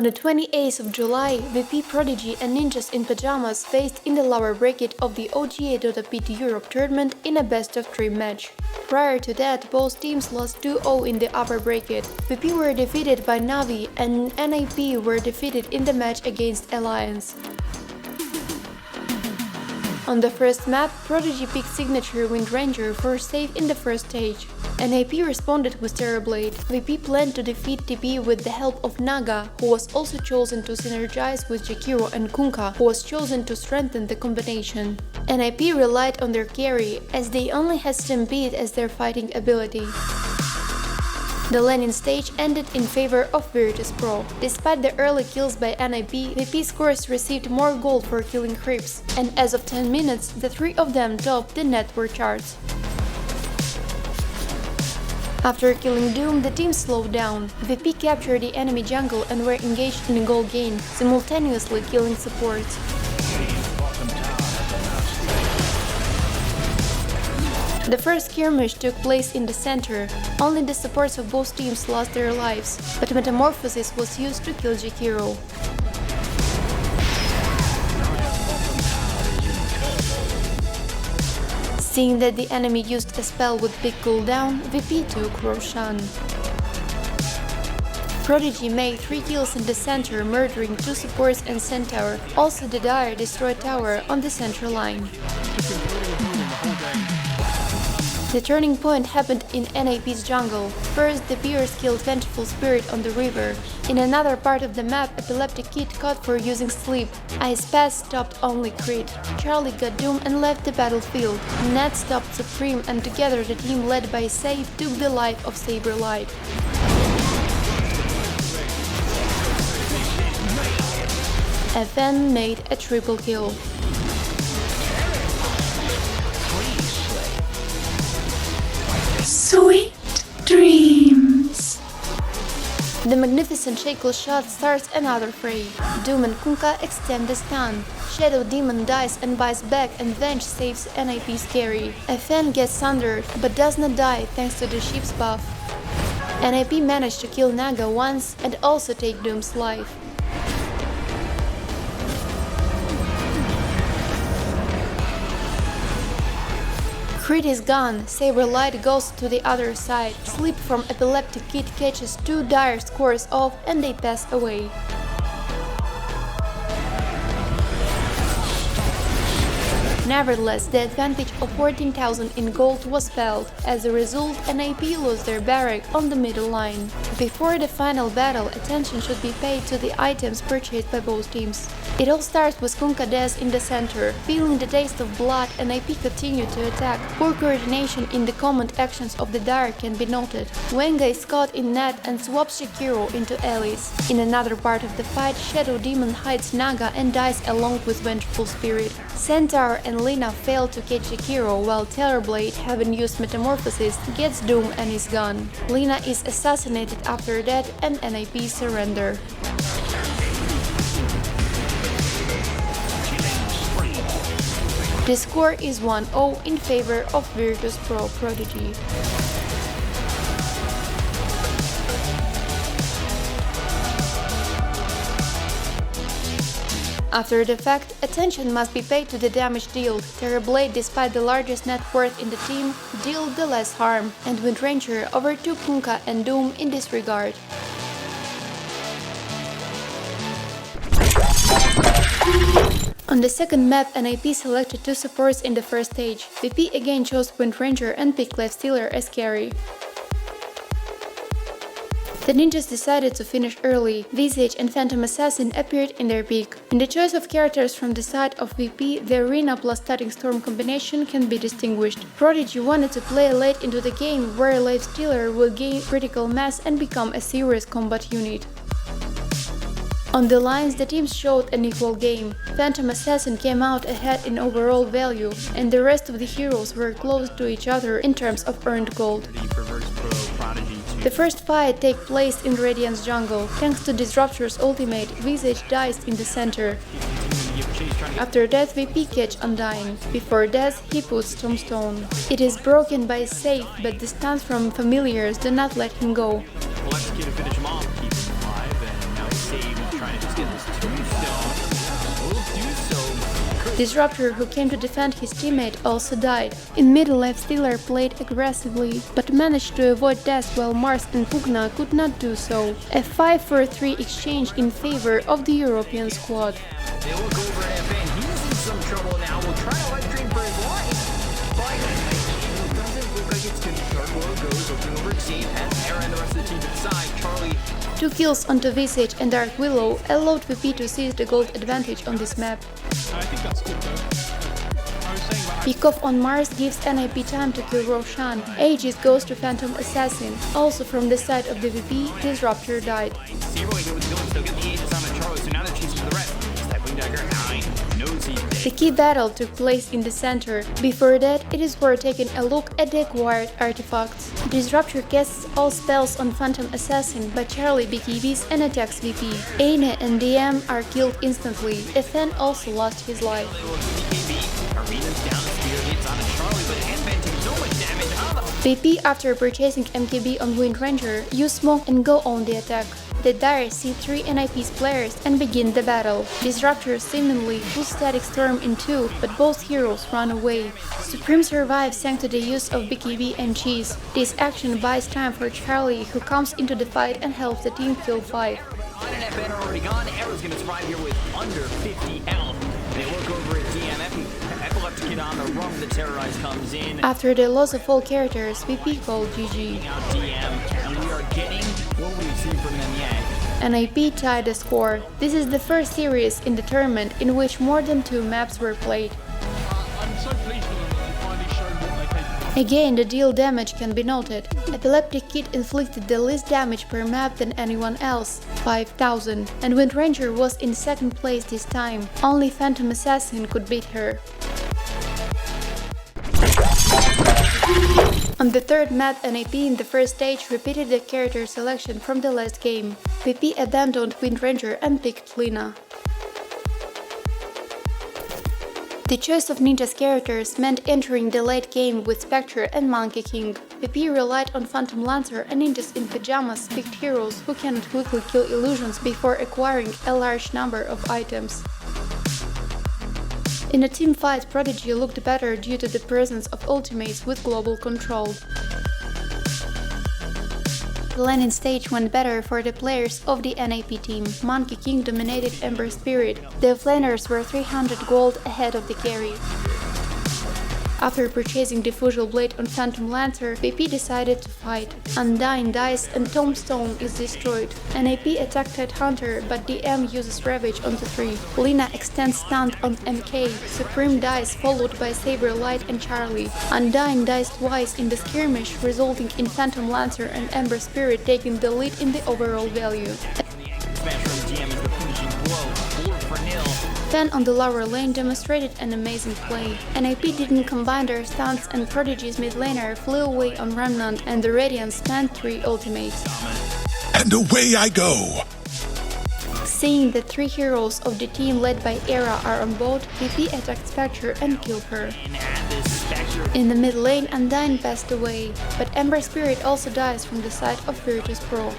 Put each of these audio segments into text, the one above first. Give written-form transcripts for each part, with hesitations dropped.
On the 28th of July, VP Prodigy and Ninjas in Pyjamas faced in the lower bracket of the OGA DOTAPIT Europe tournament in a best-of-3 match. Prior to that, both teams lost 2-0 in the upper bracket. VP were defeated by Navi and NAP were defeated in the match against Alliance. On the first map, Prodigy picked signature Wind Ranger for save in the first stage. NAP responded with Terrorblade. VP planned to defeat TP with the help of Naga, who was also chosen to synergize with Jakiro, and Kunkka, who was chosen to strengthen the combination. NAP relied on their carry, as they only had Stampede as their fighting ability. The landing stage ended in favor of Virtus Pro. Despite the early kills by NAP, VP scores received more gold for killing creeps, and as of 10 minutes, the three of them topped the network charts. After killing Doom, the team slowed down. VP captured the enemy jungle and were engaged in a gold gain, simultaneously killing supports. The first skirmish took place in the center. Only the supports of both teams lost their lives, but Metamorphosis was used to kill Jakiro. Seeing that the enemy used a spell with big cooldown, VP took Roshan. Prodigy made 3 kills in the center, murdering 2 supports and Centaur. Also the Dire destroyed tower on the central line. The turning point happened in NAP's jungle. First, the Bears killed Vengeful Spirit on the river. In another part of the map, Epileptic Kid caught for using sleep. Ice Pass stopped only crit. Charlie got Doom and left the battlefield. Ned stopped Supreme, and together the team led by Save took the life of Saberlight. FN made a triple kill. Sweet dreams. The magnificent Shackle shot starts another fray. Doom and Kunkka extend the stun. Shadow Demon dies and buys back, and Venge saves NAP's carry. FN gets sundered but does not die thanks to the ship's buff. NAP managed to kill Naga once and also take Doom's life. Crit is gone, Saberlight goes to the other side. Sleep from Epileptic Kid catches 2 Dire scores off and they pass away. Nevertheless, the advantage of 14,000 in gold was felt. As a result, NAP lost their barrack on the middle line. Before the final battle, attention should be paid to the items purchased by both teams. It all starts with Kunkka Death in the center. Feeling the taste of blood, NAP continued to attack. Poor coordination in the command actions of the Dire can be noted. Wenga is caught in net and swaps Jakiro into Alice. In another part of the fight, Shadow Demon hides Naga and dies along with Vengeful Spirit. Centaur and Lina fail to catch Jakiro, while Terrorblade, having used Metamorphosis, gets Doom and is gone. Lina is assassinated after that and NAP surrender. The score is 1-0 in favor of Virtus Pro Prodigy. After the fact, attention must be paid to the damage dealt. Terrorblade, despite the largest net worth in the team, dealt the less harm, and Wind Ranger overtook Kunkka and Doom in this regard. On the second map, NAP selected 2 supports in the first stage. VP again chose Wind Ranger and picked Lifestealer as carry. The ninjas decided to finish early. Visage and Phantom Assassin appeared in their peak. In the choice of characters from the side of VP, the Arena plus Starting Storm combination can be distinguished. Prodigy wanted to play late into the game, where Lifestealer will gain critical mass and become a serious combat unit. On the lines, the teams showed an equal game. Phantom Assassin came out ahead in overall value, and the rest of the heroes were close to each other in terms of earned gold. The first fight takes place in Radiant's jungle. Thanks to Disruptor's ultimate, Visage dies in the center. After that, VP catch Undying. Before death, he puts Tombstone. It is broken by Save, but the stuns from familiars do not let him go. Disruptor, who came to defend his teammate, also died. In middle, Life Stealer played aggressively, but managed to avoid death while Mars and Pugna could not do so. A 5-4-3 exchange in favor of the European squad. They look over at FN. He's in some trouble now. We'll try to live stream for his life. But it doesn't look like it's good. Dark goes looking over Exceed. Has Era and the rest of the team to the side. Charlie. 2 kills onto Visage and Dark Willow allowed VP to seize the gold advantage on this map. I think that's good though. I was saying that. Pickoff on Mars gives NIP time to kill Roshan. Aegis goes to Phantom Assassin. Also from the side of the VP, Disruptor died. Zero here with Dylan. Still get the Aegis on Charlie. So now they're chasing for the rest. Stepping Dagger. Knows he's dead. The key battle took place in the center. Before that, it is worth taking a look at the acquired artifacts. Disruptor casts all spells on Phantom Assassin, but Charlie BKBs and attacks VP. Aine and DM are killed instantly. FN also lost his life. Arena's down. Spear hits on Charlie, but FN takes so much damage. VP, after purchasing MKB on Wind Ranger, use smoke and go on the attack. The Dire see 3 NIP's players and begin the battle. Disruptor seemingly puts Static Storm in 2, but both heroes run away. Supreme survives thanks to the use of BKB and Cheese. This action buys time for Charlie, who comes into the fight and helps the team kill 5. And FN are already gone. Arrow's gonna survive here with under 50 health. They look over at DM. Epileptic on the run. The Terrorize comes in. After the loss of all characters, VP called GG. Now DM, and we are getting what we've seen from them yet. NIP tied the score. This is the first series in the tournament in which more than 2 maps were played. I'm so pleased with them that they finally showed what they're capable of. Again, the deal damage can be noted. Epileptic Kid inflicted the least damage per map than anyone else, 5,000, and Wind Ranger was in second place this time. Only Phantom Assassin could beat her. On the third map, NIP in the first stage repeated the character selection from the last game. VP abandoned Wind Ranger and picked Lina. The choice of Ninja's characters meant entering the late game with Spectre and Monkey King. VP relied on Phantom Lancer, and Ninjas in Pyjamas picked heroes who cannot quickly kill illusions before acquiring a large number of items. In a team fight, Prodigy looked better due to the presence of ultimates with global control. The landing stage went better for the players of the NIP team. Monkey King dominated Ember Spirit. The flaners were 300 gold ahead of the carry. After purchasing Diffusal Blade on Phantom Lancer, VP decided to fight. Undying dies and Tombstone is destroyed. NIP attacked Hunter, but DM uses Ravage onto 3. Lina extends stunt on MK. Supreme dies, followed by Saber Light and Charlie. Undying dies twice in the skirmish, resulting in Phantom Lancer and Ember Spirit taking the lead in the overall value. Then on the lower lane demonstrated an amazing play. NIP didn't combine their stunts, and Prodigy's mid laner flew away on Remnant, and the Radiant spent 3 ultimates. And away I go! Seeing the 3 heroes of the team led by Era are on board, VP attacked Spectre and killed her. In the mid lane, Undyne passed away, but Ember Spirit also dies from the side of Virtus Pro.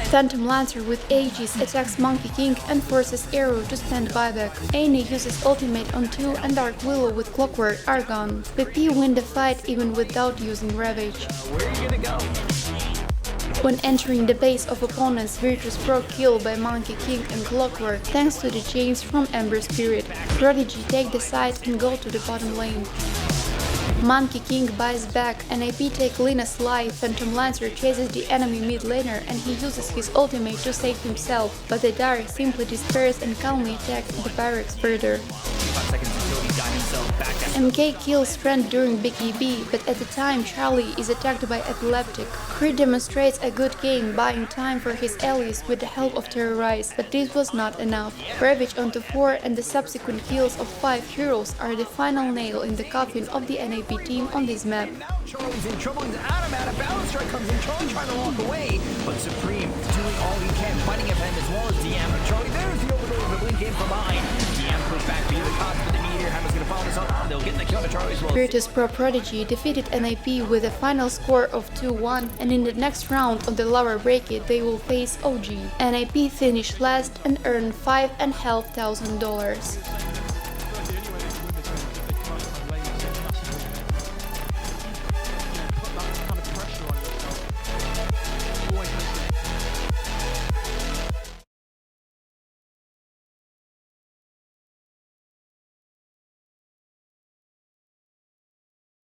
Phantom Lancer with Aegis attacks Monkey King and forces Arrow to stand buyback. Aine uses ultimate on 2 and Dark Willow with Clockwork are gone. VP win the fight even without using Ravage. Where are you gonna go? When entering the base of opponents, Virtus Pro killed by Monkey King and Clockwork thanks to the chains from Ember Spirit. Prodigy take the side and go to the bottom lane. Monkey King buys back, NIP take Lina's life, Phantom Lancer chases the enemy mid laner and he uses his ultimate to save himself, but the Dire simply despairs and calmly attacks the barracks further. MK kills friend during BKB, but at the time Charlie is attacked by Epileptic. Creed demonstrates a good game, buying time for his allies with the help of Terrorize, but this was not enough. Ravage onto 4 and the subsequent kills of 5 heroes are the final nail in the coffin of the NIP team on this map. Charlie's in trouble, he's out of balance, strike comes in, Charlie trying to walk away, but Supreme doing all he can, fighting FM as well as DM, but Charlie, there's the overload of the blink in from behind. DM puts back via the cost with the meteor, Hammer's gonna follow this up, they'll get the kill to Charlie as well. Virtus Pro Prodigy defeated NIP with a final score of 2-1, and in the next round of the lower bracket they will face OG. NIP finished last and earned $5,500.